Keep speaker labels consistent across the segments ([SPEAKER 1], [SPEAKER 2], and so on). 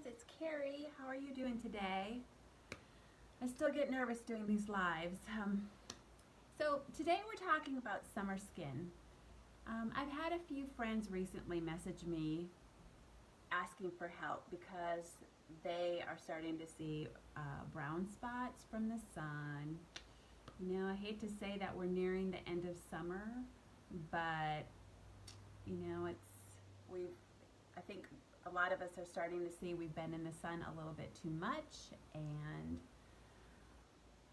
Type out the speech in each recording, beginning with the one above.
[SPEAKER 1] it's Carrie. How are you doing today? I still get nervous doing these lives. So today we're talking about summer skin. I've had a few friends recently message me asking for help because they are starting to see brown spots from the sun. You know, I hate to say that we're nearing the end of summer, but you know, we've I think a lot of us are starting to see we've been in the sun a little bit too much and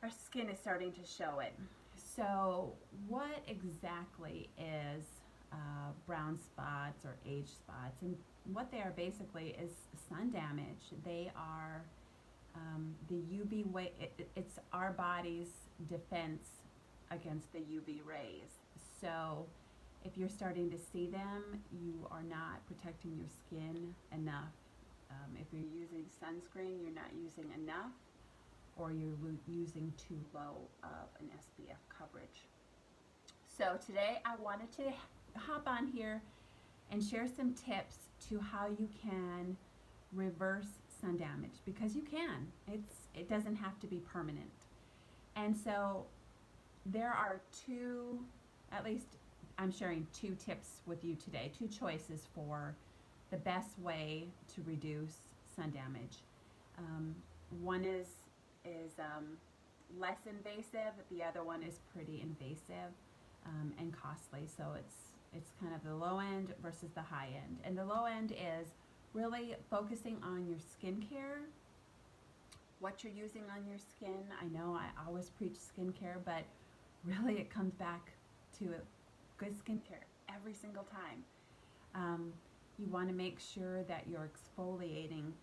[SPEAKER 1] our skin is starting to show it. So what exactly is brown spots or age spots? And what they are basically is sun damage. They are the UV it's our body's defense against the UV rays. So if you're starting to see them, you are not protecting your skin enough. If you're using sunscreen, you're not using enough, or you're using too low of an SPF coverage. So today I wanted to hop on here and share some tips to how you can reverse sun damage, because you can. It doesn't have to be permanent. And so there are at least I'm sharing two tips with you today, two choices for the best way to reduce sun damage. One is less invasive. The other one is pretty invasive and costly. So it's kind of the low end versus the high end. And the low end is really focusing on your skincare, what you're using on your skin. I know I always preach skincare, but really it comes back to good skincare every single time. You want to make sure that you're exfoliating.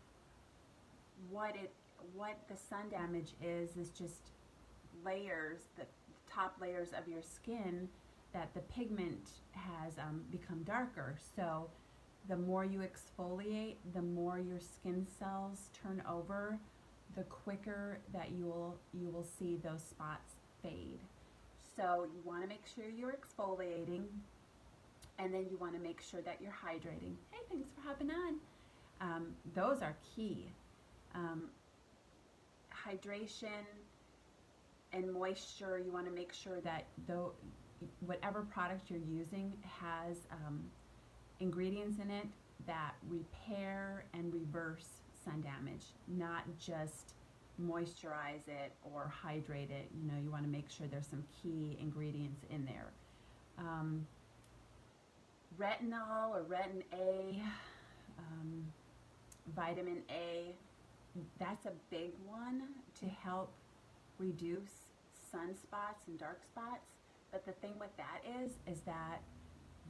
[SPEAKER 1] What the sun damage is just layers, the top layers of your skin, that the pigment has become darker. So the more you exfoliate, the more your skin cells turn over, the quicker that you will see those spots fade. So you want to make sure you're exfoliating, and then you want to make sure that you're hydrating. Hey, thanks for hopping on. Those are key. Hydration and moisture, you want to make sure that whatever product you're using has ingredients in it that repair and reverse sun damage, not just moisturize it or hydrate it. You know, you want to make sure there's some key ingredients in there. Retinol or retin A, vitamin A, that's a big one to help reduce sunspots and dark spots. But the thing with that is that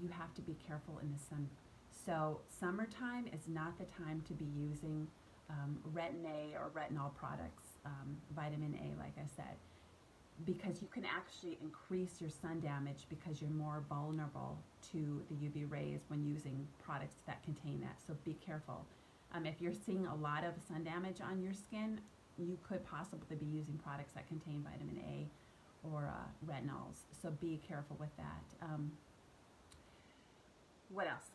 [SPEAKER 1] you have to be careful in the sun. So summertime is not the time to be using retin A or retinol products, vitamin A, like I said, because you can actually increase your sun damage because you're more vulnerable to the UV rays when using products that contain that. So be careful. If you're seeing a lot of sun damage on your skin, you could possibly be using products that contain vitamin A or retinols. So be careful with that. What else?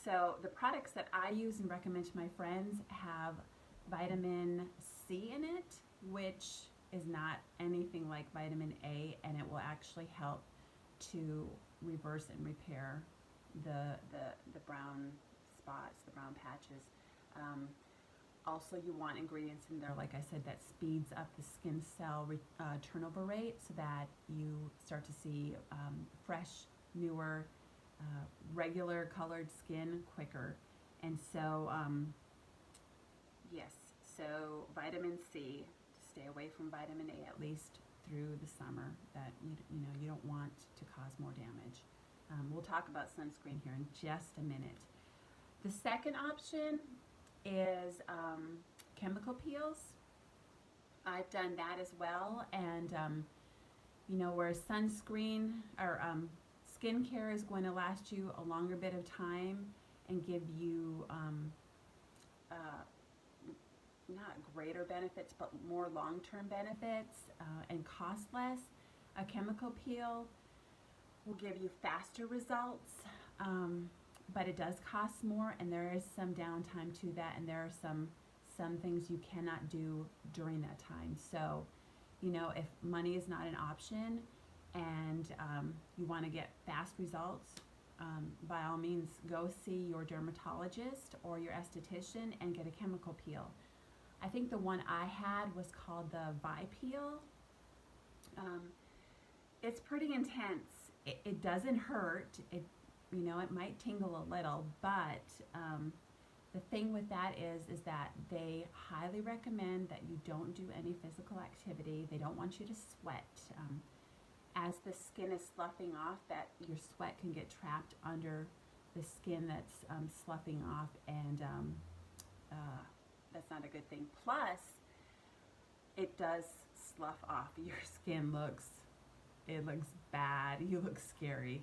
[SPEAKER 1] So the products that I use and recommend to my friends have vitamin C in it, which is not anything like vitamin A, and it will actually help to reverse and repair the brown spots, the brown patches. Also, you want ingredients in there, like I said, that speeds up the skin cell turnover rate so that you start to see fresh, newer, regular colored skin quicker. And so, yes, so vitamin C, stay away from vitamin A at least through the summer, that you know you don't want to cause more damage. We'll talk about sunscreen here in just a minute. The second option is chemical peels. I've done that as well, and you know, where sunscreen or skincare is going to last you a longer bit of time and give you not greater benefits, but more long-term benefits and cost less. A chemical peel will give you faster results. but it does cost more, and there is some downtime to that, and there are some things you cannot do during that time. So, you know, if money is not an option and you want to get fast results, by all means, go see your dermatologist or your esthetician and get a chemical peel. I think the one I had was called the Vi-Peel. It's pretty intense. It doesn't hurt. You know, it might tingle a little, but the thing with that is that they highly recommend that you don't do any physical activity. They don't want you to sweat. As the skin is sloughing off, that your sweat can get trapped under the skin that's sloughing off, and that's not a good thing. Plus, it does slough off. Your skin looks bad. You look scary.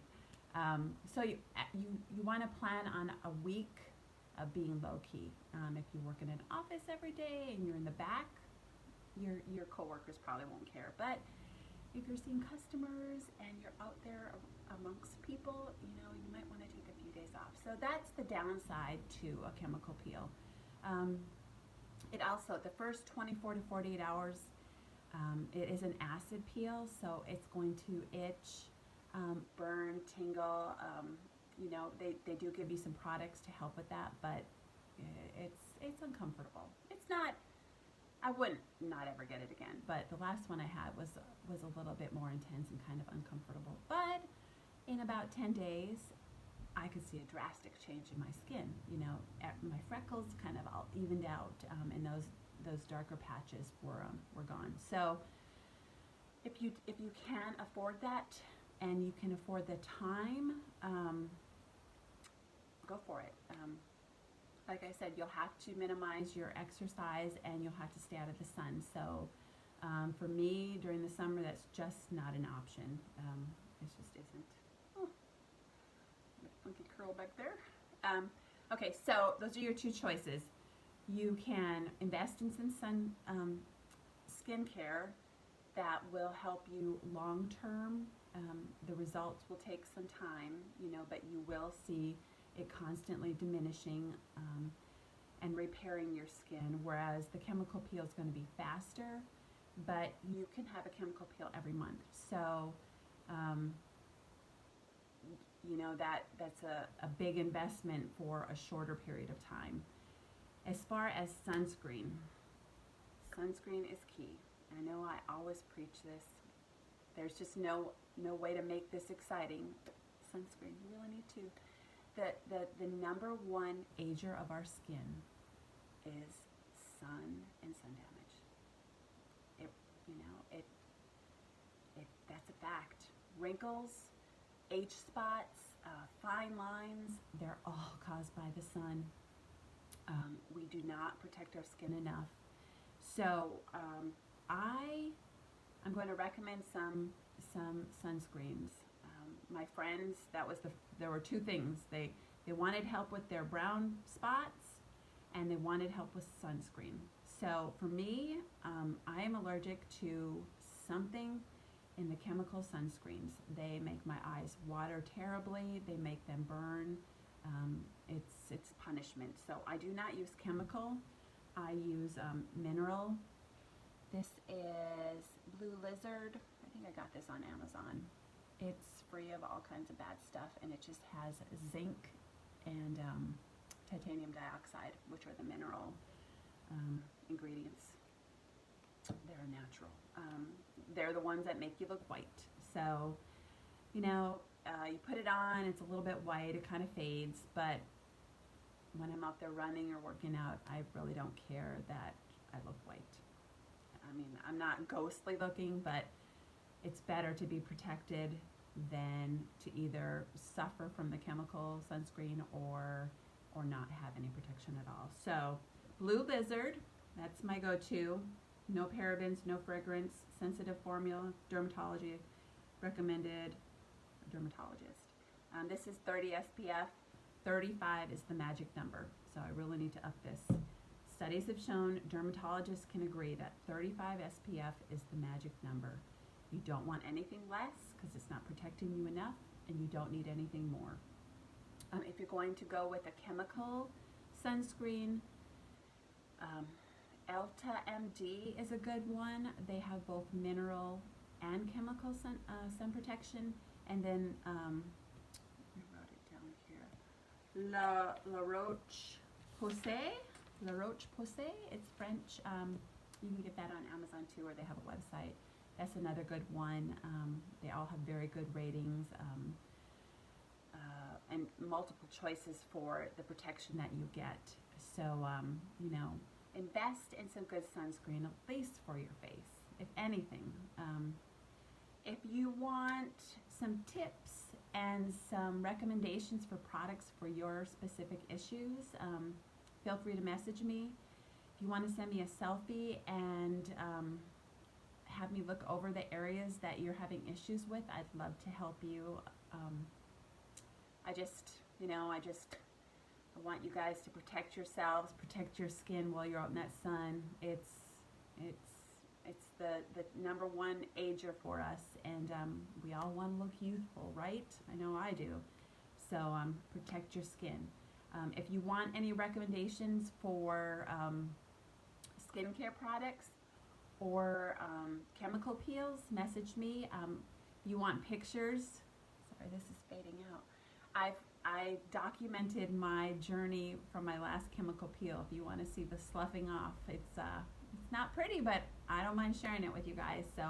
[SPEAKER 1] So you want to plan on a week of being low key. If you work in an office every day and you're in the back, your coworkers probably won't care. But if you're seeing customers and you're out there amongst people, you know, you might want to take a few days off. So that's the downside to a chemical peel. It also, the first 24 to 48 hours, it is an acid peel, so it's going to itch, burn, tingle. You know, they do give you some products to help with that, but it's uncomfortable. It's not, I wouldn't not ever get it again, but the last one I had was a little bit more intense and kind of uncomfortable. But in about 10 days, I could see a drastic change in my skin. You know, my freckles kind of all evened out, and those darker patches were gone. So if you can afford that and you can afford the time, go for it. Like I said, you'll have to minimize your exercise and you'll have to stay out of the sun. So for me, during the summer, that's just not an option. It just isn't. Oh, funky curl back there. Okay, so those are your two choices. You can invest in some sun skincare that will help you long term. The results will take some time, you know, but you will see it constantly diminishing and repairing your skin, whereas the chemical peel is going to be faster, but you can have a chemical peel every month. So, you know, that's a big investment for a shorter period of time. As far as sunscreen is key. I know I always preach this. There's just no way to make this exciting. Sunscreen, you really need to. The number one ager of our skin is sun and sun damage. That's a fact. Wrinkles, age spots, fine lines, they're all caused by the sun. We do not protect our skin enough. So I'm going to recommend some sunscreens. My friends, there were two things. They wanted help with their brown spots, and they wanted help with sunscreen. So for me, I am allergic to something in the chemical sunscreens. They make my eyes water terribly. They make them burn. It's punishment. So I do not use chemical. I use mineral. This is Blue Lizard. I think I got this on Amazon. It's free of all kinds of bad stuff, and it just has zinc and titanium dioxide, which are the mineral ingredients. They're natural. They're the ones that make you look white. So, you know, you put it on, it's a little bit white, it kind of fades, but when I'm out there running or working out, I really don't care that I look white. I mean, I'm not ghostly looking, but it's better to be protected than to either suffer from the chemical sunscreen or not have any protection at all. So, Blue Lizard, that's my go-to. No parabens, no fragrance, sensitive formula, dermatology recommended, dermatologist. This is 30 SPF. 35 is the magic number, so I really need to up this. Studies have shown, dermatologists can agree that 35 SPF is the magic number. You don't want anything less because it's not protecting you enough, and you don't need anything more. If you're going to go with a chemical sunscreen, Elta MD is a good one. They have both mineral and chemical sun protection. And then, I wrote it down here, La Roche-Posay. La Roche-Posay, it's French. You can get that on Amazon too, or they have a website. That's another good one. They all have very good ratings and multiple choices for the protection that you get. So, you know, invest in some good sunscreen, at least for your face, if anything. If you want some tips and some recommendations for products for your specific issues, feel free to message me. If you want to send me a selfie and have me look over the areas that you're having issues with, I'd love to help you. I want you guys to protect yourselves, protect your skin while you're out in that sun. It's the number one ager for us, and we all want to look youthful, right? I know I do. So protect your skin. If you want any recommendations for skincare products or chemical peels, message me. If you want pictures, sorry, this is fading out. I documented my journey from my last chemical peel. If you want to see the sloughing off, it's not pretty, but I don't mind sharing it with you guys. So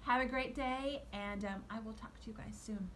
[SPEAKER 1] have a great day, and I will talk to you guys soon.